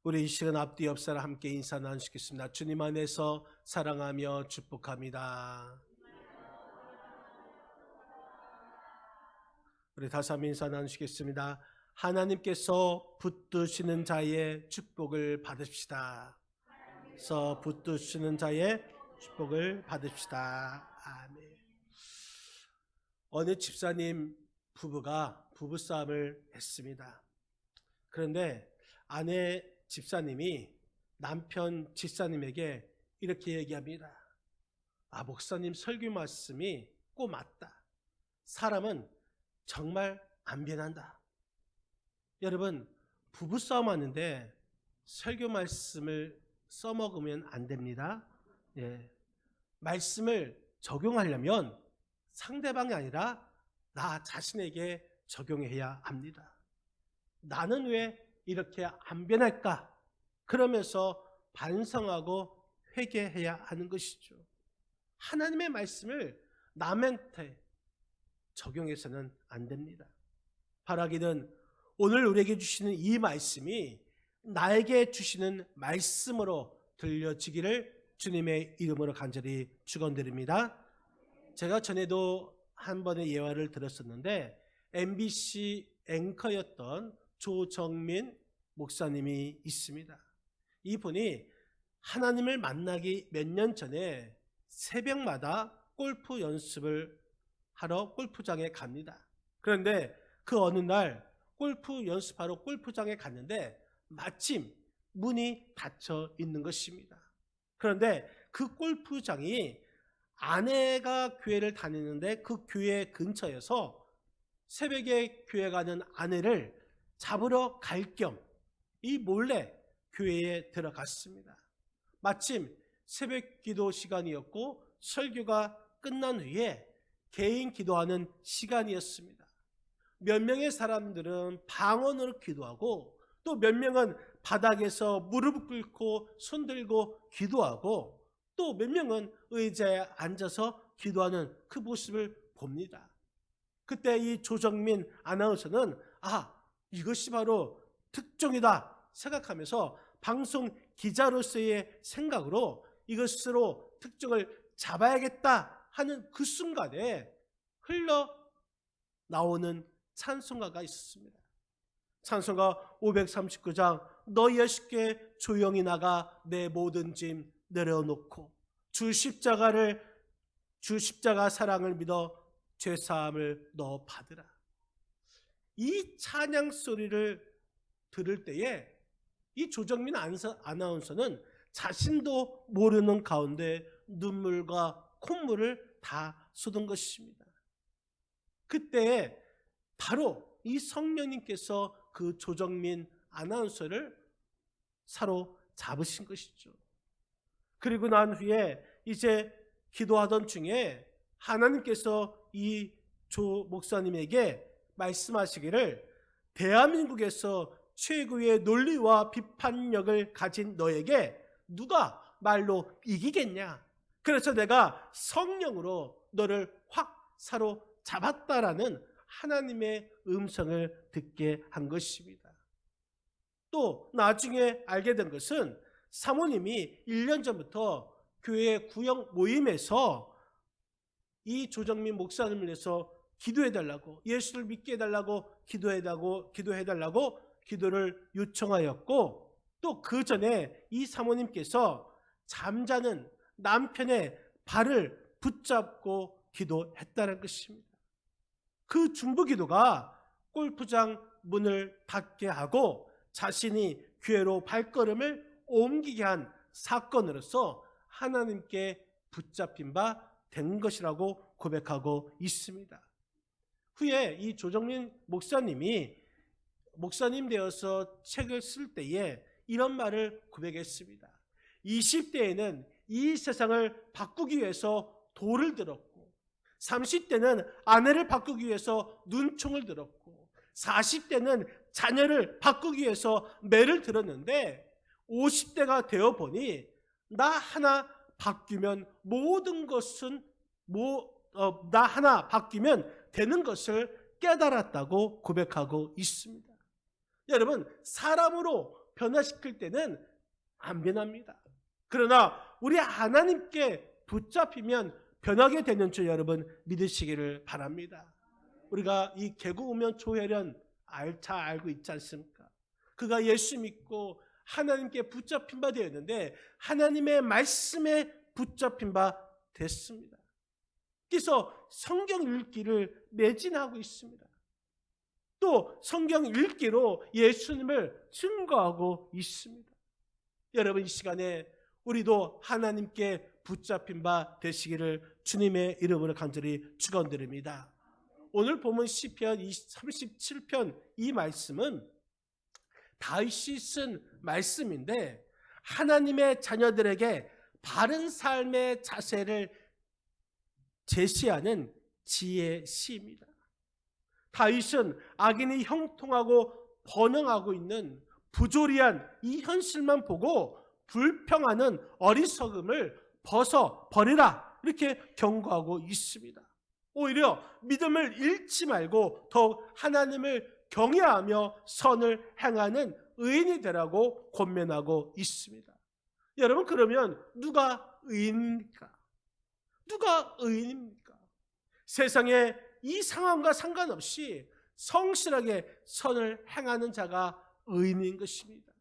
우리 이 시간 앞뒤 옆 사람 함께 인사 나누시겠습니다. 주님 안에서 사랑하며 축복합니다. 우리 다시 한번 인사 나누시겠습니다. 하나님께서 붙드시는 자의 축복을 받읍시다. 그래서 붙드시는 자의 축복을 받읍시다. 아멘. 어느 집사님 부부가 부부싸움을 했습니다. 그런데 아내 집사님이 남편 집사님에게 이렇게 얘기합니다. 목사님 설교 말씀이 꼭 맞다. 사람은 정말 안 변한다. 여러분, 부부싸움 하는데 설교 말씀을 써먹으면 안 됩니다. 말씀을 적용하려면 상대방이 아니라 나 자신에게 적용해야 합니다. 나는 왜 이렇게 안 변할까? 그러면서 반성하고 회개해야 하는 것이죠. 하나님의 말씀을 남한테 적용해서는 안 됩니다. 바라기는 오늘 우리에게 주시는 이 말씀이 나에게 주시는 말씀으로 들려지기를 주님의 이름으로 간절히 축원드립니다. 제가 전에도 한 번의 예화를 들었었는데 MBC 앵커였던 조정민 목사님이 있습니다. 이분이 하나님을 만나기 몇 년 전에 새벽마다 골프 연습을 하러 골프장에 갑니다. 그런데 그 어느 날 골프 연습하러 골프장에 갔는데 마침 문이 닫혀 있는 것입니다. 그런데 그 골프장이 아내가 교회를 다니는데 그 교회 근처에서 새벽에 교회 가는 아내를 잡으러 갈 겸 이 몰래 교회에 들어갔습니다. 마침 새벽 기도 시간이었고 설교가 끝난 후에 개인 기도하는 시간이었습니다. 몇 명의 사람들은 방언으로 기도하고 또 몇 명은 바닥에서 무릎을 꿇고 손 들고 기도하고 또 몇 명은 의자에 앉아서 기도하는 그 모습을 봅니다. 그때 이 조정민 아나운서는 이것이 바로 특종이다 생각하면서 방송 기자로서의 생각으로 이것으로 특종을 잡아야겠다 하는 그 순간에 흘러나오는 찬송가가 있었습니다. 찬송가 539장 너희 여식께 조용히 나가 내 모든 짐 내려놓고 주 십자가 사랑을 믿어 죄사함을 너 받으라. 이 찬양 소리를 들을 때에 이 조정민 아나운서는 자신도 모르는 가운데 눈물과 콧물을 다 쏟은 것입니다. 그때 바로 이 성령님께서 그 조정민 아나운서를 사로잡으신 것이죠. 그리고 난 후에 이제 기도하던 중에 하나님께서 이 조 목사님에게 말씀하시기를 대한민국에서 최고의 논리와 비판력을 가진 너에게 누가 말로 이기겠냐? 그래서 내가 성령으로 너를 확 사로잡았다라는 하나님의 음성을 듣게 한 것입니다. 또 나중에 알게 된 것은 사모님이 1년 전부터 교회 구역 모임에서 이 조정민 목사님을 위해서 기도해달라고, 예수를 믿게 해달라고 기도해달라고 기도를 요청하였고, 또 그 전에 이 사모님께서 잠자는 남편의 발을 붙잡고 기도했다는 것입니다. 그 중보 기도가 골프장 문을 닫게 하고 자신이 교회로 발걸음을 옮기게 한 사건으로서 하나님께 붙잡힌 바 된 것이라고 고백하고 있습니다. 후에 이 조정민 목사님이 목사님 되어서 책을 쓸 때에 이런 말을 고백했습니다. 20대에는 이 세상을 바꾸기 위해서 돌을 들었고 30대는 아내를 바꾸기 위해서 눈총을 들었고 40대는 자녀를 바꾸기 위해서 매를 들었는데 50대가 되어보니 나 하나 바뀌면 모든 것은 나 하나 바뀌면 되는 것을 깨달았다고 고백하고 있습니다. 여러분, 사람으로 변화시킬 때는 안 변합니다. 그러나 우리 하나님께 붙잡히면 변하게 되는 줄 여러분 믿으시기를 바랍니다. 우리가 이 개국우면 초혈연 잘 알고 있지 않습니까? 그가 예수 믿고 하나님께 붙잡힌 바 되었는데 하나님의 말씀에 붙잡힌 바 됐습니다. 그래서 성경 읽기를 매진하고 있습니다. 또 성경 읽기로 예수님을 증거하고 있습니다. 여러분 이 시간에 우리도 하나님께 붙잡힌 바 되시기를 주님의 이름으로 간절히 축원드립니다. 오늘 보면 시편 37편 이 말씀은 다윗이 쓴 말씀인데 하나님의 자녀들에게 바른 삶의 자세를 제시하는 지혜의 시입니다. 다윗은 악인이 형통하고 번영하고 있는 부조리한 이 현실만 보고 불평하는 어리석음을 벗어버리라 이렇게 경고하고 있습니다. 오히려 믿음을 잃지 말고 더욱 하나님을 경외하며 선을 행하는 의인이 되라고 권면하고 있습니다. 여러분 그러면 누가 의인입니까? 누가 의인입니까? 세상에 이 상황과 상관없이 성실하게 선을 행하는 자가 의인인 것입니다.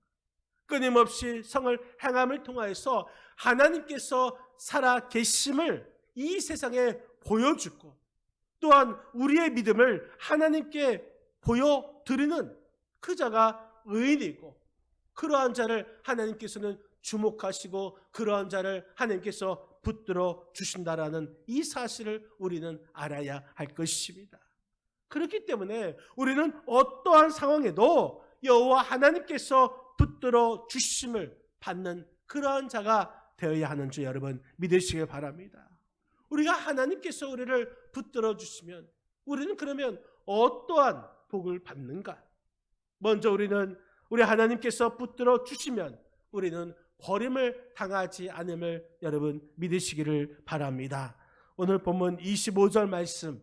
끊임없이 성을 행함을 통하여서 하나님께서 살아 계심을 이 세상에 보여주고 또한 우리의 믿음을 하나님께 보여드리는 그 자가 의인이고 그러한 자를 하나님께서는 주목하시고 그러한 자를 하나님께서 붙들어 주신다라는 이 사실을 우리는 알아야 할 것입니다. 그렇기 때문에 우리는 어떠한 상황에도 여호와 하나님께서 붙들어 주심을 받는 그러한 자가 되어야 하는 줄 여러분 믿으시길 바랍니다. 우리가 하나님께서 우리를 붙들어 주시면 우리는 그러면 어떠한 복을 받는가? 먼저 우리는 우리 하나님께서 붙들어 주시면 우리는 버림을 당하지 않음을 여러분 믿으시기를 바랍니다. 오늘 본문 25절 말씀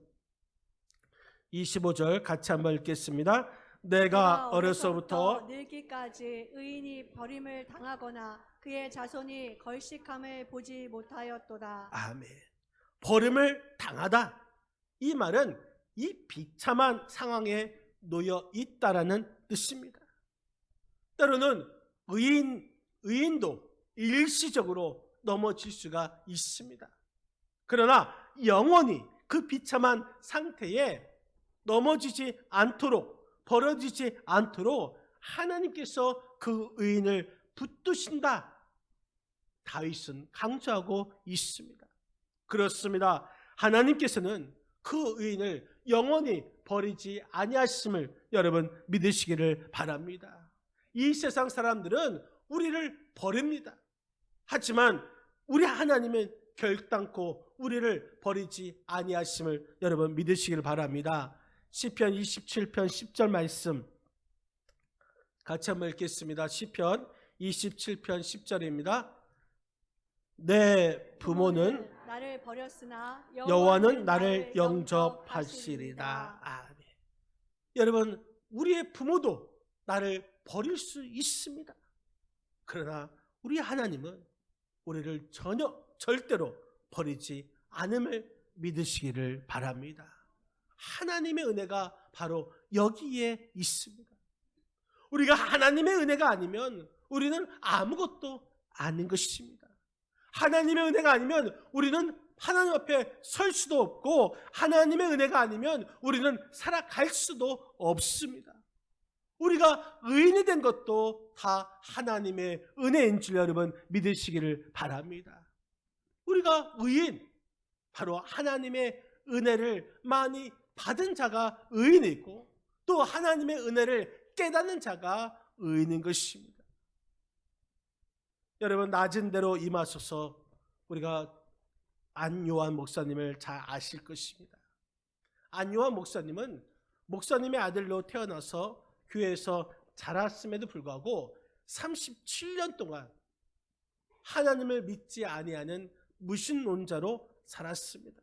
25절 같이 한번 읽겠습니다. 내가 어려서부터 늙기까지 의인이 버림을 당하거나 그의 자손이 걸식함을 보지 못하였도다. 아멘. 버림을 당하다. 이 말은 이 비참한 상황에 놓여 있다라는 뜻입니다. 때로는 의인도 일시적으로 넘어질 수가 있습니다. 그러나 영원히 그 비참한 상태에 넘어지지 않도록 벌어지지 않도록 하나님께서 그 의인을 붙드신다. 다윗은 강조하고 있습니다. 그렇습니다. 하나님께서는 그 의인을 영원히 버리지 아니하심을 여러분 믿으시기를 바랍니다. 이 세상 사람들은 우리를 버립니다. 하지만 우리 하나님은 결단코 우리를 버리지 아니하심을 여러분 믿으시기를 바랍니다. 시편 27편 10절 말씀 같이 한번 읽겠습니다. 시편 27편 10절입니다. 내 부모는 나를 버렸으나 여호와는 나를 영접하시리다. 아멘. 여러분 우리의 부모도 나를 버릴 수 있습니다. 그러나 우리 하나님은 우리를 절대로 버리지 않음을 믿으시기를 바랍니다. 하나님의 은혜가 바로 여기에 있습니다. 우리가 하나님의 은혜가 아니면 우리는 아무것도 아닌 것입니다. 하나님의 은혜가 아니면 우리는 하나님 앞에 설 수도 없고 하나님의 은혜가 아니면 우리는 살아갈 수도 없습니다. 우리가 의인이 된 것도 다 하나님의 은혜인 줄 여러분 믿으시기를 바랍니다. 우리가 의인, 바로 하나님의 은혜를 많이 받은 자가 의인이고 또 하나님의 은혜를 깨닫는 자가 의인인 것입니다. 여러분 낮은 대로 임하소서. 우리가 안요한 목사님을 잘 아실 것입니다. 안요한 목사님은 목사님의 아들로 태어나서 교회에서 자랐음에도 불구하고 37년 동안 하나님을 믿지 아니하는 무신론자로 살았습니다.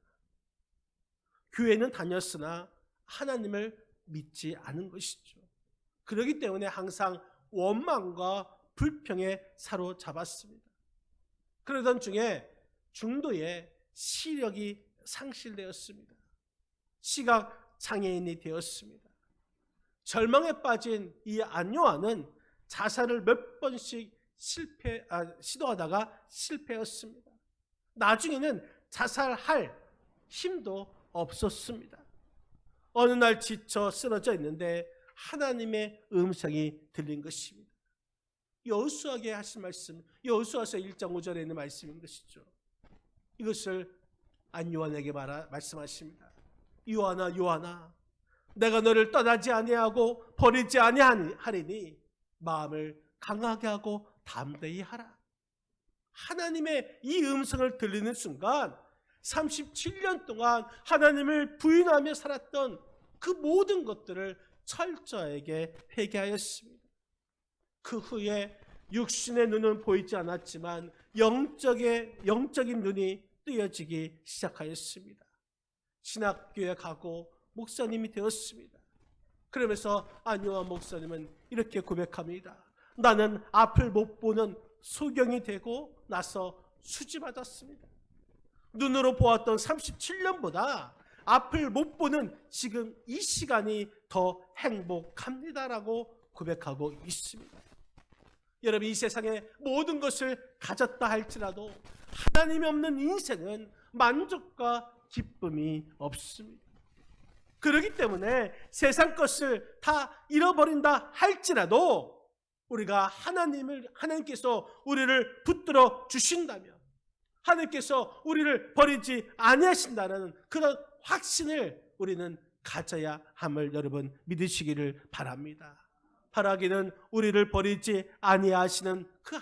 교회는 다녔으나 하나님을 믿지 않은 것이죠. 그렇기 때문에 항상 원망과 불평에 사로잡았습니다. 그러던 중에 중도에 시력이 상실되었습니다. 시각 장애인이 되었습니다. 절망에 빠진 이 안요한은 자살을 몇 번씩 시도하다가 실패했습니다. 나중에는 자살할 힘도 없었습니다. 어느 날 지쳐 쓰러져 있는데 하나님의 음성이 들린 것입니다. 여호수아에게 하신 말씀, 여호수아서 1장 5절에 있는 말씀인 것이죠. 이것을 안요한에게 말씀하십니다. 요한아, 요한아, 내가 너를 떠나지 아니하고 버리지 아니하리니 마음을 강하게 하고 담대히 하라. 하나님의 이 음성을 들리는 순간 37년 동안 하나님을 부인하며 살았던 그 모든 것들을 철저하게 회개하였습니다. 그 후에 육신의 눈은 보이지 않았지만 영적인 눈이 뜨여지기 시작하였습니다. 신학교에 가고 목사님이 되었습니다. 그러면서 안요한 목사님은 이렇게 고백합니다. 나는 앞을 못 보는 소경이 되고 나서 수지받았습니다. 눈으로 보았던 37년보다 앞을 못 보는 지금 이 시간이 더 행복합니다라고 고백하고 있습니다. 여러분, 이 세상에 모든 것을 가졌다 할지라도 하나님이 없는 인생은 만족과 기쁨이 없습니다. 그렇기 때문에 세상 것을 다 잃어버린다 할지라도 우리가 하나님께서 우리를 붙들어 주신다면, 하나님께서 우리를 버리지 아니하신다는 그런 확신을 우리는 가져야 함을 여러분 믿으시기를 바랍니다. 바라기는 우리를 버리지 아니하시는 그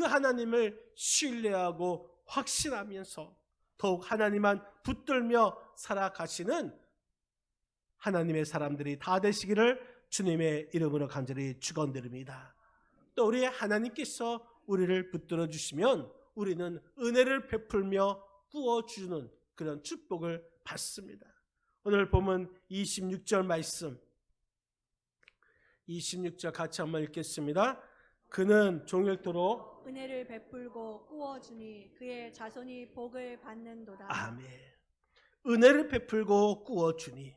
하나님을 신뢰하고 확신하면서 더욱 하나님만 붙들며 살아가시는 하나님의 사람들이 다 되시기를 주님의 이름으로 간절히 축원드립니다. 또 우리 하나님께서 우리를 붙들어 주시면 우리는 은혜를 베풀며 구워주는 그런 축복을 받습니다. 오늘 보면 26절 말씀, 26절 같이 한번 읽겠습니다. 그는 종일토록 은혜를 베풀고 꾸어주니 그의 자손이 복을 받는도다. 아멘. 은혜를 베풀고 꾸어주니,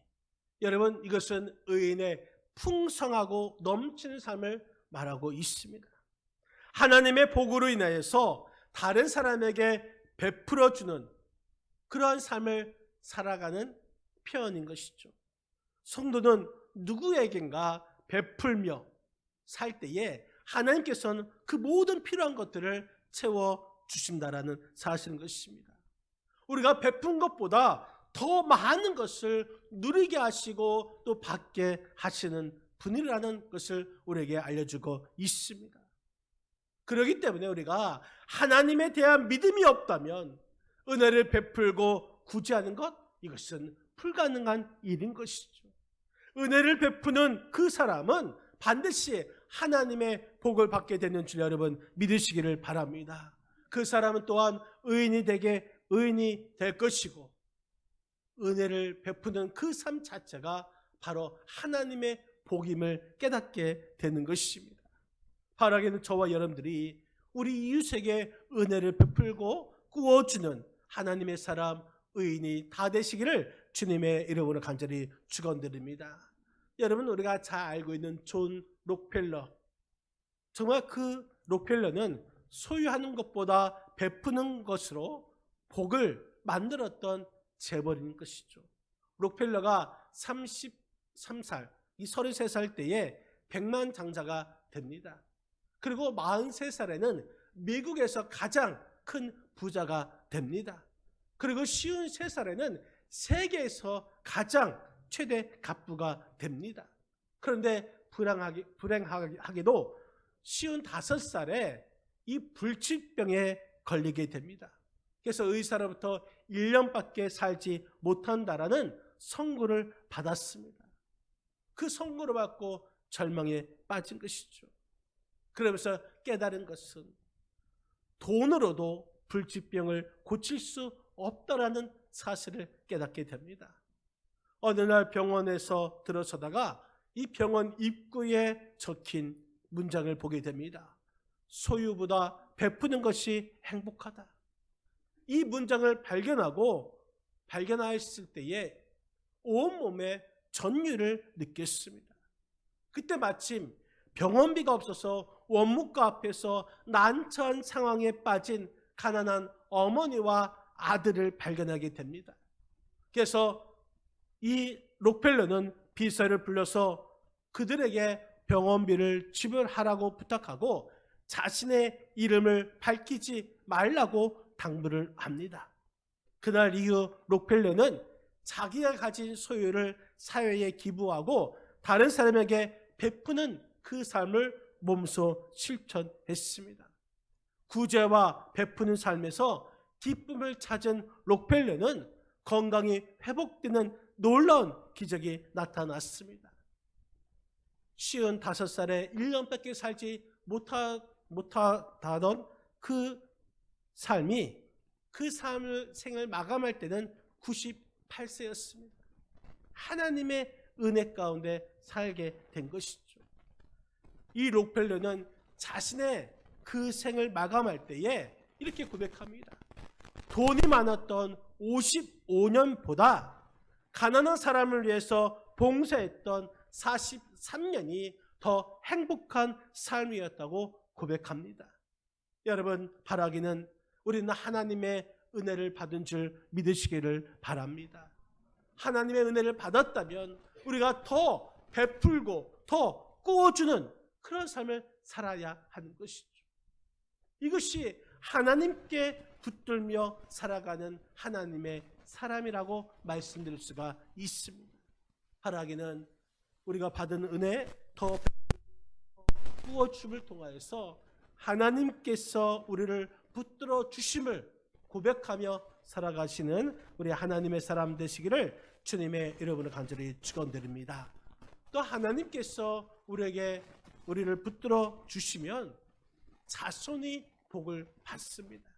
여러분, 이것은 의인의 풍성하고 넘치는 삶을 말하고 있습니다. 하나님의 복으로 인하여서 다른 사람에게 베풀어주는 그러한 삶을 살아가는 표현인 것이죠. 성도는 누구에겐가 베풀며 살 때에 하나님께서는 그 모든 필요한 것들을 채워주신다라는 사실인 것입니다. 우리가 베푼 것보다 더 많은 것을 누리게 하시고 또 받게 하시는 분이라는 것을 우리에게 알려주고 있습니다. 그렇기 때문에 우리가 하나님에 대한 믿음이 없다면 은혜를 베풀고 구제하는 것, 이것은 불가능한 일인 것이죠. 은혜를 베푸는 그 사람은 반드시 하나님의 복을 받게 되는 줄 여러분 믿으시기를 바랍니다. 그 사람은 또한 의인이 될 것이고, 은혜를 베푸는 그 삶 자체가 바로 하나님의 복임을 깨닫게 되는 것입니다. 바라기는 저와 여러분들이 우리 이웃에게 은혜를 베풀고 구워주는 하나님의 사람, 의인이 다 되시기를 주님의 이름으로 간절히 축원드립니다. 여러분, 우리가 잘 알고 있는 존 록펠러, 정말 그 록펠러는 소유하는 것보다 베푸는 것으로 복을 만들었던 재벌인 것이죠. 록펠러가 33살, 이 33살 때에 100만 장자가 됩니다. 그리고 43살에는 미국에서 가장 큰 부자가 됩니다. 그리고 53살에는 세계에서 가장 최대 갑부가 됩니다. 그런데 불행하게도 55살에 이 불치병에 걸리게 됩니다. 그래서 의사로부터 1년밖에 살지 못한다라는 선고를 받았습니다. 그 선고를 받고 절망에 빠진 것이죠. 그러면서 깨달은 것은 돈으로도 불치병을 고칠 수 없다라는 사실을 깨닫게 됩니다. 어느 날 병원에서 들어서다가 이 병원 입구에 적힌 문장을 보게 됩니다. 소유보다 베푸는 것이 행복하다. 이 문장을 발견하였을 때에 온몸에 전율을 느꼈습니다. 그때 마침 병원비가 없어서 원무과 앞에서 난처한 상황에 빠진 가난한 어머니와 아들을 발견하게 됩니다. 그래서 이 록펠러는 비서를 불러서 그들에게 병원비를 지불하라고 부탁하고 자신의 이름을 밝히지 말라고 당부를 합니다. 그날 이후 록펠러는 자기가 가진 소유를 사회에 기부하고 다른 사람에게 베푸는 그 삶을 몸소 실천했습니다. 구제와 베푸는 삶에서 기쁨을 찾은 록펠러는 건강이 회복되는 놀라운 기적이 나타났습니다. 55살에 1년밖에 살지 못하던 그 삶이 그 생을 마감할 때는 98세였습니다. 하나님의 은혜 가운데 살게 된 것이죠. 이 록펠러는 자신의 그 생을 마감할 때에 이렇게 고백합니다. 돈이 많았던 55년보다 가난한 사람을 위해서 봉사했던 43년이 더 행복한 삶이었다고 고백합니다. 여러분, 바라기는 우리는 하나님의 은혜를 받은 줄 믿으시기를 바랍니다. 하나님의 은혜를 받았다면 우리가 더 베풀고 더 꾸어주는 그런 삶을 살아야 하는 것이죠. 이것이 하나님께 붙들며 살아가는 하나님의 사람이라고 말씀드릴 수가 있습니다. 바라기는 우리가 받은 은혜 더 꾸어줌을 통하여서 하나님께서 우리를 붙들어 주심을 고백하며 살아가시는 우리 하나님의 사람 되시기를 주님의 이름으로 간절히 축원드립니다. 또 하나님께서 우리를 붙들어 주시면 자손이 복을 받습니다.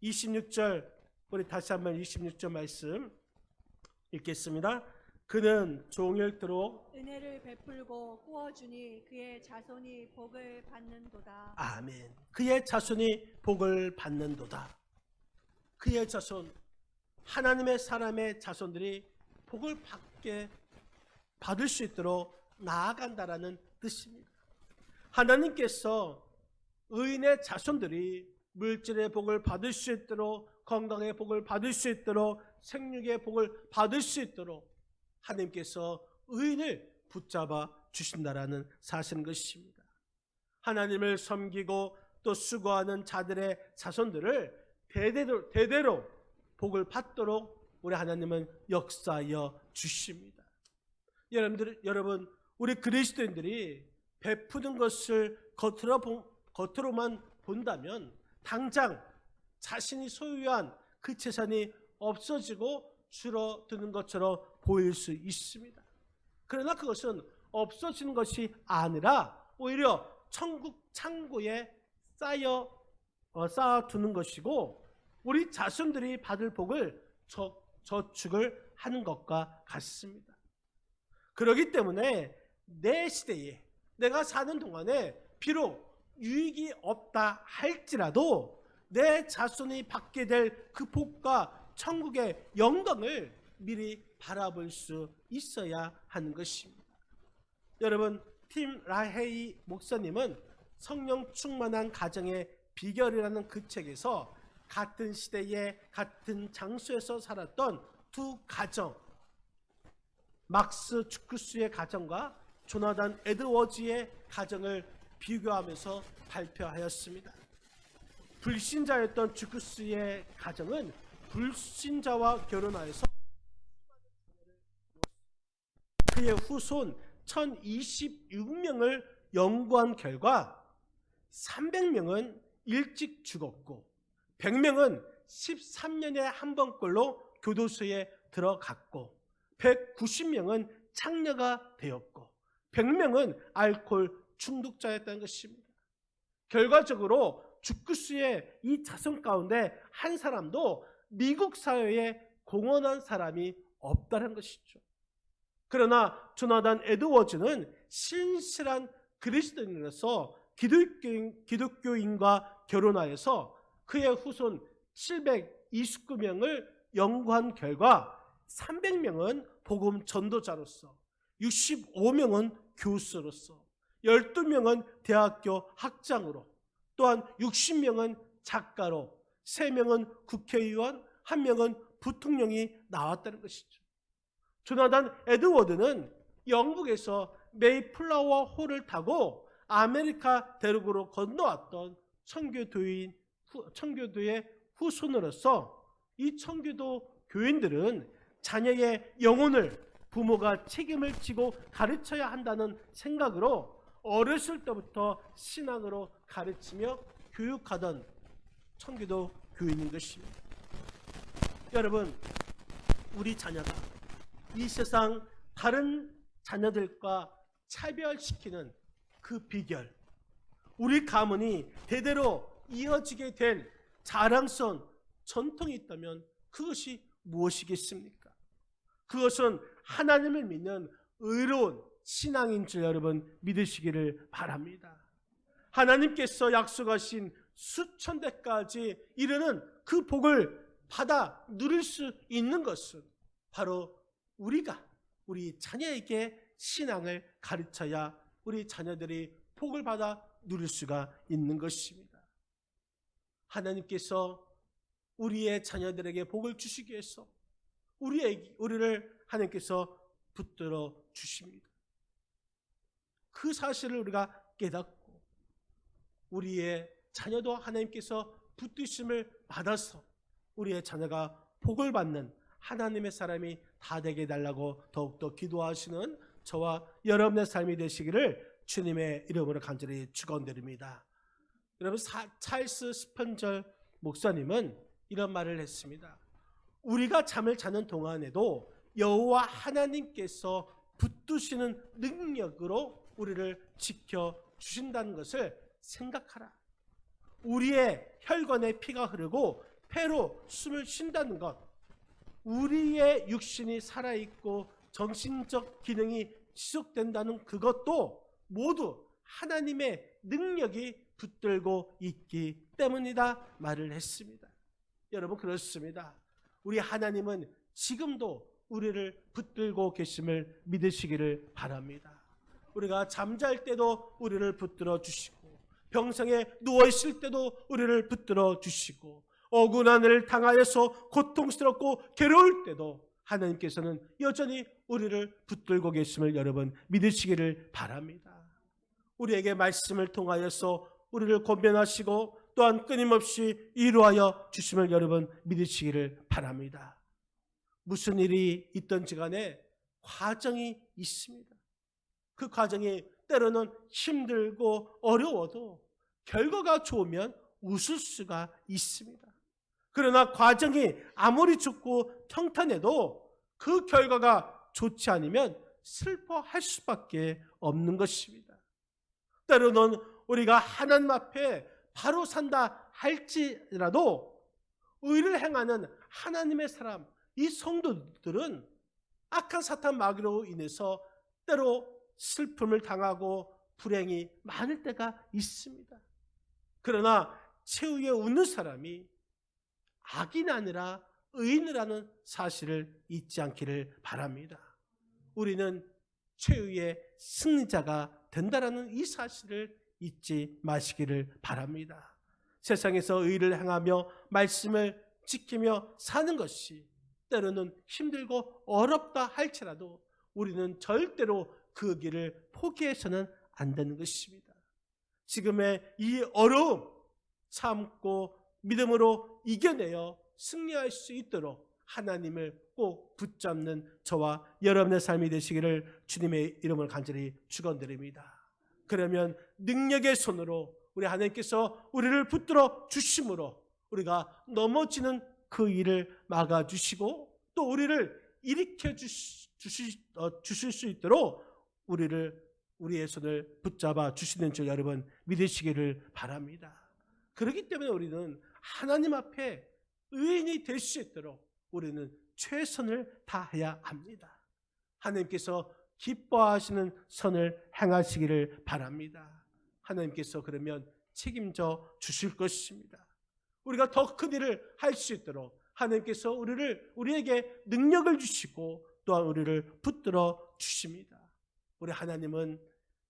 26절, 우리 다시 한번 26절 말씀 읽겠습니다. 그는 종일토록 은혜를 베풀고 꾸어주니 그의 자손이 복을 받는도다. 아멘. 그의 자손이 복을 받는도다. 그의 자손, 하나님의 사람의 자손들이 복을 받을 수 있도록 나아간다라는 뜻입니다. 하나님께서 의인의 자손들이 물질의 복을 받을 수 있도록, 건강의 복을 받을 수 있도록, 생육의 복을 받을 수 있도록 하나님께서 의인을 붙잡아 주신다라는 사실인 것입니다. 하나님을 섬기고 또 수고하는 자들의 자손들을 대대로 복을 받도록 우리 하나님은 역사하여 주십니다. 여러분, 우리 그리스도인들이 베푸는 것을 겉으로만 본다면 당장 자신이 소유한 그 재산이 없어지고 줄어드는 것처럼 보일 수 있습니다. 그러나 그것은 없어지는 것이 아니라 오히려 천국 창고에 쌓아두는 것이고 우리 자손들이 받을 복을 저축을 하는 것과 같습니다. 그렇기 때문에 내 시대에 내가 사는 동안에 비록 유익이 없다 할지라도 내 자손이 받게 될 그 복과 천국의 영광을 미리 바라볼 수 있어야 하는 것입니다. 여러분, 팀 라헤이 목사님은 성령 충만한 가정의 비결이라는 그 책에서 같은 시대에 같은 장소에서 살았던 두 가정, 막스 주크스의 가정과 조나단 에드워즈의 가정을 비교하면서 발표하였습니다. 불신자였던 주크스의 가정은 불신자와 결혼하여서 그의 후손 1026명을 연구한 결과 300명은 일찍 죽었고 100명은 13년에 한 번꼴로 교도소에 들어갔고 190명은 창녀가 되었고 100명은 알코올 중독자였다는 것입니다. 결과적으로 주크스의 이 자손 가운데 한 사람도 미국 사회에 공헌한 사람이 없다는 것이죠. 그러나 조나단 에드워즈는 신실한 그리스도인으로서 기독교인과 결혼하여서 그의 후손 729명을 연구한 결과 300명은 복음 전도자로서, 65명은 교수로서, 12명은 대학교 학장으로, 또한 60명은 작가로, 3명은 국회의원, 1명은 부통령이 나왔다는 것이죠. 조나단 에드워드는 영국에서 메이플라워 호를 타고 아메리카 대륙으로 건너왔던 청교도의 후손으로서 이 청교도 교인들은 자녀의 영혼을 부모가 책임을 지고 가르쳐야 한다는 생각으로 어렸을 때부터 신앙으로 가르치며 교육하던 청교도 교인인 것입니다. 여러분, 우리 자녀가 이 세상 다른 자녀들과 차별시키는 그 비결, 우리 가문이 대대로 이어지게 될 자랑스러운 전통이 있다면 그것이 무엇이겠습니까? 그것은 하나님을 믿는 의로운 신앙인 줄 여러분 믿으시기를 바랍니다. 하나님께서 약속하신 수천 대까지 이르는 그 복을 받아 누릴 수 있는 것은 바로 우리가 우리 자녀에게 신앙을 가르쳐야 우리 자녀들이 복을 받아 누릴 수가 있는 것입니다. 하나님께서 우리의 자녀들에게 복을 주시기 위해서 우리를 하나님께서 붙들어 주십니다. 그 사실을 우리가 깨닫고 우리의 자녀도 하나님께서 붙드심을 받아서 우리의 자녀가 복을 받는 하나님의 사람이 다 되게 해달라고 더욱더 기도하시는 저와 여러분의 삶이 되시기를 주님의 이름으로 간절히 축원드립니다. 여러분, 찰스 스펀절 목사님은 이런 말을 했습니다. 우리가 잠을 자는 동안에도 여호와 하나님께서 붙드시는 능력으로 우리를 지켜주신다는 것을 생각하라. 우리의 혈관에 피가 흐르고 폐로 숨을 쉰다는 것, 우리의 육신이 살아있고 정신적 기능이 지속된다는 그것도 모두 하나님의 능력이 붙들고 있기 때문이다 말을 했습니다. 여러분, 그렇습니다. 우리 하나님은 지금도 우리를 붙들고 계심을 믿으시기를 바랍니다. 우리가 잠잘 때도 우리를 붙들어 주시고, 병상에 누워있을 때도 우리를 붙들어 주시고, 억울한 당하여서 고통스럽고 괴로울 때도 하나님께서는 여전히 우리를 붙들고 계심을 여러분 믿으시기를 바랍니다. 우리에게 말씀을 통하여서 우리를 권면하시고 또한 끊임없이 위로하여 주심을 여러분 믿으시기를 바랍니다. 무슨 일이 있든지 간에 과정이 있습니다. 그 과정이 때로는 힘들고 어려워도 결과가 좋으면 웃을 수가 있습니다. 그러나 과정이 아무리 좋고 평탄해도 그 결과가 좋지 않으면 슬퍼할 수밖에 없는 것입니다. 때로는 우리가 하나님 앞에 바로 산다 할지라도 의를 행하는 하나님의 사람, 이 성도들은 악한 사탄 마귀로 인해서 때로 슬픔을 당하고 불행이 많을 때가 있습니다. 그러나 최후에 웃는 사람이 악인이 아니라 의인이라는 사실을 잊지 않기를 바랍니다. 우리는 최후의 승리자가 된다라는 이 사실을 잊지 마시기를 바랍니다. 세상에서 의를 행하며 말씀을 지키며 사는 것이 때로는 힘들고 어렵다 할지라도 우리는 절대로 그 길을 포기해서는 안 되는 것입니다. 지금의 이 어려움 참고 믿음으로 이겨내어 승리할 수 있도록 하나님을 꼭 붙잡는 저와 여러분의 삶이 되시기를 주님의 이름을 간절히 축원드립니다. 그러면 능력의 손으로 우리 하나님께서 우리를 붙들어 주심으로 우리가 넘어지는 그 일을 막아주시고 또 우리를 일으켜 주실 수 있도록 우리의 손을 붙잡아 주시는 줄 여러분 믿으시기를 바랍니다. 그렇기 때문에 우리는 하나님 앞에 의인이 될 수 있도록 우리는 최선을 다해야 합니다. 하나님께서 기뻐하시는 선을 행하시기를 바랍니다. 하나님께서 그러면 책임져 주실 것입니다. 우리가 더 큰 일을 할 수 있도록 하나님께서 우리에게 능력을 주시고 또한 우리를 붙들어 주십니다. 우리 하나님은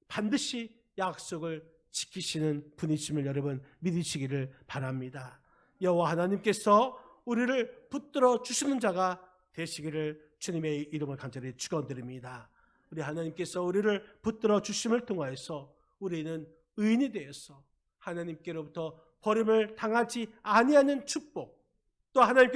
반드시 약속을 지키시는 분이심을 여러분 믿으시기를 바랍니다. 여호와 하나님께서 우리를 붙들어 주시는 자가 되시기를 주님의 이름을 간절히 축원드립니다. 우리 하나님께서 우리를 붙들어 주심을 통하여서 우리는 의인이 되어서 하나님께로부터 버림을 당하지 아니하는 축복, 또 하나님께